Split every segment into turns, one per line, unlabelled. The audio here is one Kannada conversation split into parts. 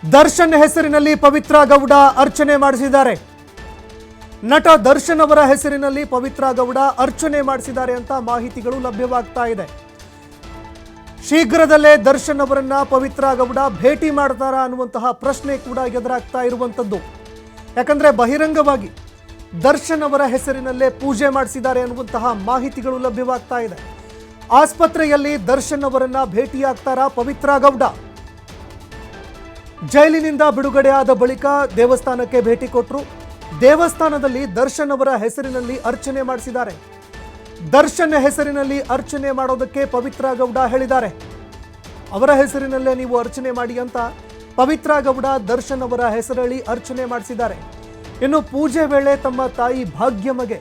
ದರ್ಶನ್ ಹೆಸರಿನಲ್ಲಿ ಪವಿತ್ರ ಗೌಡ ಅರ್ಚನೆ ಮಾಡಿಸಿದ್ದಾರೆ. ನಟ ದರ್ಶನ್ ಅವರ ಹೆಸರಿನಲ್ಲಿ ಪವಿತ್ರ ಗೌಡ ಅರ್ಚನೆ ಮಾಡಿಸಿದ್ದಾರೆ ಅಂತ ಮಾಹಿತಿಗಳು ಲಭ್ಯವಾಗ್ತಾ ಇದೆ. ಶೀಘ್ರದಲ್ಲೇ ದರ್ಶನ್ ಅವರನ್ನ ಪವಿತ್ರ ಗೌಡ ಭೇಟಿ ಮಾಡ್ತಾರಾ ಅನ್ನುವಂತಹ ಪ್ರಶ್ನೆ ಕೂಡ ಎದುರಾಗ್ತಾ ಇರುವಂತದ್ದು. ಯಾಕಂದ್ರೆ ಬಹಿರಂಗವಾಗಿ ದರ್ಶನ್ ಅವರ ಹೆಸರಿನಲ್ಲೇ ಪೂಜೆ ಮಾಡಿಸಿದ್ದಾರೆ ಅನ್ನುವಂತಹ ಮಾಹಿತಿಗಳು ಲಭ್ಯವಾಗ್ತಾ ಇದೆ. ಆಸ್ಪತ್ರೆಯಲ್ಲಿ ದರ್ಶನ್ ಅವರನ್ನ ಭೇಟಿಯಾಗ್ತಾರಾ ಪವಿತ್ರ ಗೌಡ? ಜೈಲಿನಿಂದ ಬಿಡುಗಡೆಯಾದ ಬಳಿಕ ದೇವಸ್ಥಾನಕ್ಕೆ ಭೇಟಿ ಕೊಟ್ಟರು. ದೇವಸ್ಥಾನದಲ್ಲಿ ದರ್ಶನ್ ಅವರ ಹೆಸರಿನಲ್ಲಿ ಅರ್ಚನೆ ಮಾಡಿಸಿದ್ದಾರೆ. ದರ್ಶನ್ ಹೆಸರಿನಲ್ಲಿ ಅರ್ಚನೆ ಮಾಡೋದಕ್ಕೆ ಪವಿತ್ರ ಗೌಡ ಹೇಳಿದ್ದಾರೆ. ಅವರ ಹೆಸರಿನಲ್ಲೇ ನೀವು ಅರ್ಚನೆ ಮಾಡಿ ಅಂತ ಪವಿತ್ರ ಗೌಡ ದರ್ಶನ್ ಅವರ ಹೆಸರಲ್ಲಿ ಅರ್ಚನೆ ಮಾಡಿಸಿದ್ದಾರೆ. ಇನ್ನು ಪೂಜೆ ವೇಳೆ ತಮ್ಮ ತಾಯಿ ಭಾಗ್ಯಮಗೆ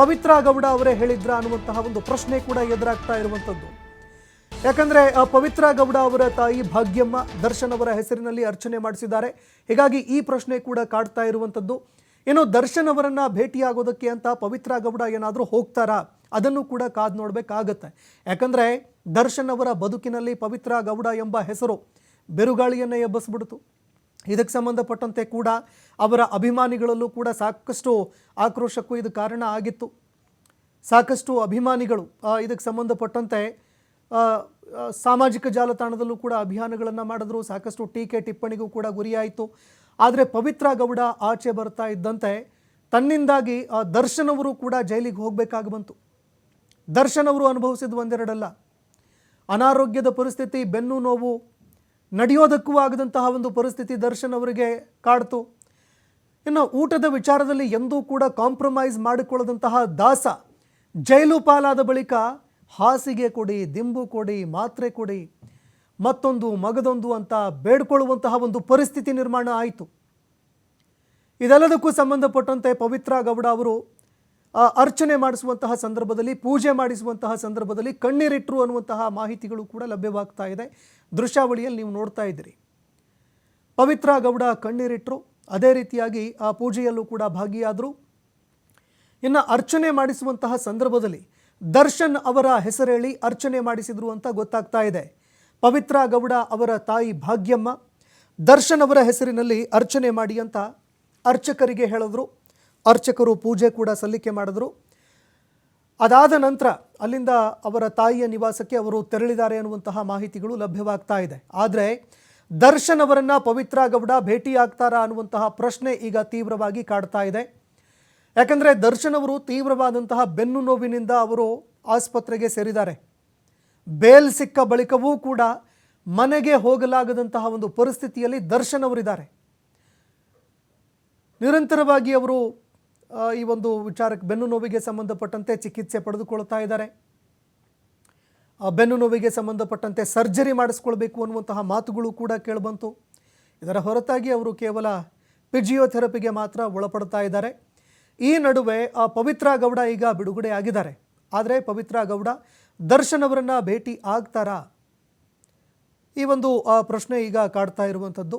ಪವಿತ್ರ ಗೌಡ ಅವರೇ ಹೇಳಿದ್ರ ಅನ್ನುವಂತಹ ಒಂದು ಪ್ರಶ್ನೆ ಕೂಡ ಎದುರಾಗ್ತಾ ಇರುವಂಥದ್ದು. ಯಾಕಂದ್ರೆ ಪವಿತ್ರ ಗೌಡ ಅವರ ತಾಯಿ ಭಾಗ್ಯಮ್ಮ ದರ್ಶನ್ ಅವರ ಹೆಸರಿನಲ್ಲಿ ಅರ್ಚನೆ ಮಾಡಿಸಿದ್ದಾರೆ. ಹೀಗಾಗಿ ಈ ಪ್ರಶ್ನೆ ಕೂಡ ಕಾಡ್ತಾ ಇರುವಂಥದ್ದು. ಇನ್ನು ದರ್ಶನ್ ಅವರನ್ನ ಭೇಟಿಯಾಗೋದಕ್ಕೆ ಅಂತ ಪವಿತ್ರ ಗೌಡ ಏನಾದರೂ ಹೋಗ್ತಾರಾ ಅದನ್ನು ಕೂಡ ಕಾದು ನೋಡಬೇಕಾಗತ್ತೆ. ಯಾಕಂದ್ರೆ ದರ್ಶನ್ ಅವರ ಬದುಕಿನಲ್ಲಿ ಪವಿತ್ರ ಗೌಡ ಎಂಬ ಹೆಸರು ಬಿರುಗಾಳಿಯನ್ನೇ ಎಬ್ಬಿಸ್ಬಿಡ್ತು. ಇದಕ್ಕೆ ಸಂಬಂಧಪಟ್ಟಂತೆ ಕೂಡ ಅವರ ಅಭಿಮಾನಿಗಳಲ್ಲೂ ಕೂಡ ಸಾಕಷ್ಟು ಆಕ್ರೋಶಕ್ಕೂ ಇದು ಕಾರಣ ಆಗಿತ್ತು. ಸಾಕಷ್ಟು ಅಭಿಮಾನಿಗಳು ಇದಕ್ಕೆ ಸಂಬಂಧಪಟ್ಟಂತೆ ಸಾಮಾಜಿಕ ಜಾಲತಾಣದಲ್ಲೂ ಕೂಡ ಅಭಿಯಾನಗಳನ್ನು ಮಾಡಿದ್ರು. ಸಾಕಷ್ಟು ಟೀಕೆ ಟಿಪ್ಪಣಿಗೂ ಕೂಡ ಗುರಿಯಾಯಿತು. ಆದರೆ ಪವಿತ್ರ ಗೌಡ ಆಚೆ ಬರ್ತಾ ಇದ್ದಂತೆ ತನ್ನಿಂದಾಗಿ ದರ್ಶನ್ ಅವರು ಕೂಡ ಜೈಲಿಗೆ ಹೋಗಬೇಕಾಗಿ ಬಂತು. ದರ್ಶನ್ ಅವರು ಅನುಭವಿಸಿದ ಒಂದೆರಡಲ್ಲ, ಅನಾರೋಗ್ಯದ ಪರಿಸ್ಥಿತಿ, ಬೆನ್ನು ನೋವು, ನಡೆಯೋದಕ್ಕೂ ಆಗದಂತಹ ಒಂದು ಪರಿಸ್ಥಿತಿ ದರ್ಶನ್ ಅವರಿಗೆ ಕಾಡ್ತು. ಇನ್ನು ಊಟದ ವಿಚಾರದಲ್ಲಿ ಎಂದೂ ಕೂಡ ಕಾಂಪ್ರಮೈಸ್ ಮಾಡಿಕೊಳ್ಳದಂತಹ ದಾಸ ಜೈಲು ಪಾಲಾದ ಬಳಿಕ ಹಾಸಿಗೆ ಕೊಡಿ, ದಿಂಬು ಕೊಡಿ, ಮಾತ್ರೆ ಕೊಡಿ, ಮತ್ತೊಂದು ಮಗದೊಂದು ಅಂತ ಬೇಡ್ಕೊಳ್ಳುವಂತಹ ಒಂದು ಪರಿಸ್ಥಿತಿ ನಿರ್ಮಾಣ ಆಯಿತು. ಇದೆಲ್ಲದಕ್ಕೂ ಸಂಬಂಧಪಟ್ಟಂತೆ ಪವಿತ್ರ ಗೌಡ ಅವರು ಅರ್ಚನೆ ಮಾಡಿಸುವಂತಹ ಸಂದರ್ಭದಲ್ಲಿ, ಪೂಜೆ ಮಾಡಿಸುವಂತಹ ಸಂದರ್ಭದಲ್ಲಿ ಕಣ್ಣೀರಿಟ್ಟರು ಅನ್ನುವಂತಹ ಮಾಹಿತಿಗಳು ಕೂಡ ಲಭ್ಯವಾಗ್ತಾ ಇದೆ. ದೃಶ್ಯಾವಳಿಯಲ್ಲಿ ನೀವು ನೋಡ್ತಾ ಇದ್ದೀರಿ. ಪವಿತ್ರ ಗೌಡ ಕಣ್ಣೀರಿಟ್ಟರು, ಅದೇ ರೀತಿಯಾಗಿ ಆ ಪೂಜೆಯಲ್ಲೂ ಕೂಡ ಭಾಗಿಯಾದರು. ಇನ್ನು ಅರ್ಚನೆ ಮಾಡಿಸುವಂತಹ ಸಂದರ್ಭದಲ್ಲಿ ದರ್ಶನ್ ಅವರ ಹೆಸರೇಳಿ ಅರ್ಚನೆ ಮಾಡಿಸಿದ್ರು ಅಂತ ಗೊತ್ತಾಗ್ತಾ ಇದೆ. ಪವಿತ್ರ ಗೌಡ ಅವರ ತಾಯಿ ಭಾಗ್ಯಮ್ಮ ದರ್ಶನ್ ಅವರ ಹೆಸರಿನಲ್ಲಿ ಅರ್ಚನೆ ಮಾಡಿ ಅಂತ ಅರ್ಚಕರಿಗೆ ಹೇಳಿದ್ರು. ಅರ್ಚಕರು ಪೂಜೆ ಕೂಡ ಸಲ್ಲಿಕೆ ಮಾಡಿದ್ರು. ಅದಾದ ನಂತರ ಅಲ್ಲಿಂದ ಅವರ ತಾಯಿಯ ನಿವಾಸಕ್ಕೆ ಅವರು ತೆರಳಿದ್ದಾರೆ ಅನ್ನುವಂತಹ ಮಾಹಿತಿಗಳು ಲಭ್ಯವಾಗ್ತಾ ಇದೆ. ಆದರೆ ದರ್ಶನ್ ಅವರನ್ನ ಪವಿತ್ರ ಗೌಡ ಭೇಟಿಯಾಗ್ತಾರಾ ಅನ್ನುವಂತಹ ಪ್ರಶ್ನೆ ಈಗ ತೀವ್ರವಾಗಿ ಕಾಡ್ತಾ ಇದೆ. ಯಾಕಂದರೆ ದರ್ಶನ್ ಅವರು ತೀವ್ರವಾದಂತಹ ಬೆನ್ನು ನೋವಿನಿಂದ ಅವರು ಆಸ್ಪತ್ರೆಗೆ ಸೇರಿದ್ದಾರೆ. ಬೇಲ್ ಸಿಕ್ಕ ಬಳಿಕವೂ ಕೂಡ ಮನೆಗೆ ಹೋಗಲಾಗದಂತಹ ಒಂದು ಪರಿಸ್ಥಿತಿಯಲ್ಲಿ ದರ್ಶನ್ ಅವರಿದ್ದಾರೆ. ನಿರಂತರವಾಗಿ ಅವರು ಈ ಒಂದು ವಿಚಾರಕ್ಕೆ, ಬೆನ್ನು ನೋವಿಗೆ ಸಂಬಂಧಪಟ್ಟಂತೆ ಚಿಕಿತ್ಸೆ ಪಡೆದುಕೊಳ್ತಾ ಇದ್ದಾರೆ. ಬೆನ್ನು ನೋವಿಗೆ ಸಂಬಂಧಪಟ್ಟಂತೆ ಸರ್ಜರಿ ಮಾಡಿಸ್ಕೊಳ್ಬೇಕು ಅನ್ನುವಂತಹ ಮಾತುಗಳು ಕೂಡ ಕೇಳಿಬಂತು. ಇದರ ಹೊರತಾಗಿ ಅವರು ಕೇವಲ ಫಿಜಿಯೋಥೆರಪಿಗೆ ಮಾತ್ರ ಒಳಪಡ್ತಾ ಇದ್ದಾರೆ. ಈ ನಡುವೆ ಪವಿತ್ರ ಗೌಡ ಈಗ ಬಿಡುಗಡೆ ಆಗಿದ್ದಾರೆ. ಆದರೆ ಪವಿತ್ರ ಗೌಡ ದರ್ಶನ್ ಅವರನ್ನ ಭೇಟಿ ಆಗ್ತಾರಾ, ಈ ಒಂದು ಪ್ರಶ್ನೆ ಈಗ ಕಾಡ್ತಾ ಇರುವಂಥದ್ದು.